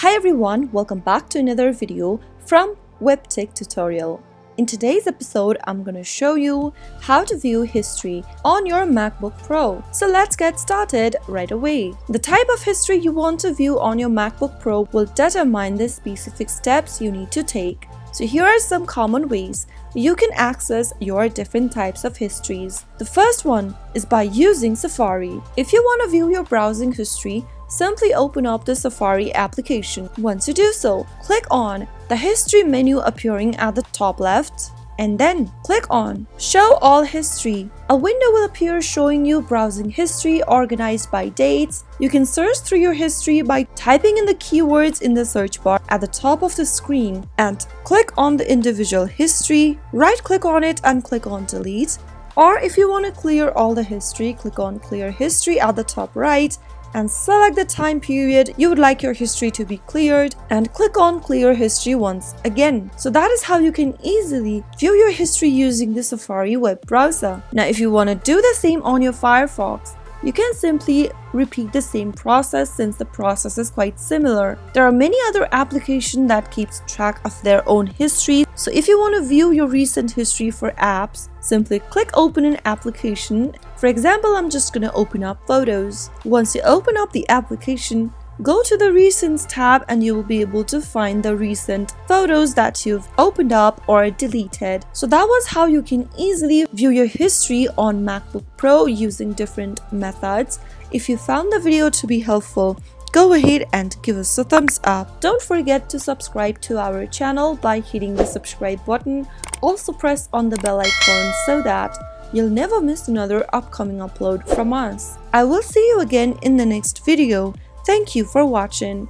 Hi everyone, welcome back to another video from Webtech Tutorial. In today's episode, I'm going to show you how to view history on your MacBook Pro. So let's get started right away. The type of history you want to view on your MacBook Pro will determine the specific steps you need to take. So here are some common ways you can access your different types of histories. The first one is by using Safari. If you want to view your browsing history, simply open up the Safari application. Once you do so, click on the history menu appearing at the top left and then click on Show All History. A window will appear showing you browsing history organized by dates. You can search through your history by typing in the keywords in the search bar at the top of the screen and click on the individual history, right click on it and click on Delete. Or if you want to clear all the history, click on Clear History at the top right and select the time period you would like your history to be cleared and click on Clear History once again. So that is how you can easily view your history using the Safari web browser. Now if you want to do the same on your Firefox, you can simply repeat the same process since the process is quite similar. There are many other applications that keeps track of their own history. So if you want to view your recent history for apps, simply click open an application. For example, I'm just going to open up Photos. Once you open up the application, go to the Recents tab and you will be able to find the recent photos that you've opened up or deleted. So that was how you can easily view your history on MacBook Pro using different methods. If you found the video to be helpful, go ahead and give us a thumbs up. Don't forget to subscribe to our channel by hitting the subscribe button. Also press on the bell icon so that you'll never miss another upcoming upload from us. I will see you again in the next video. Thank you for watching.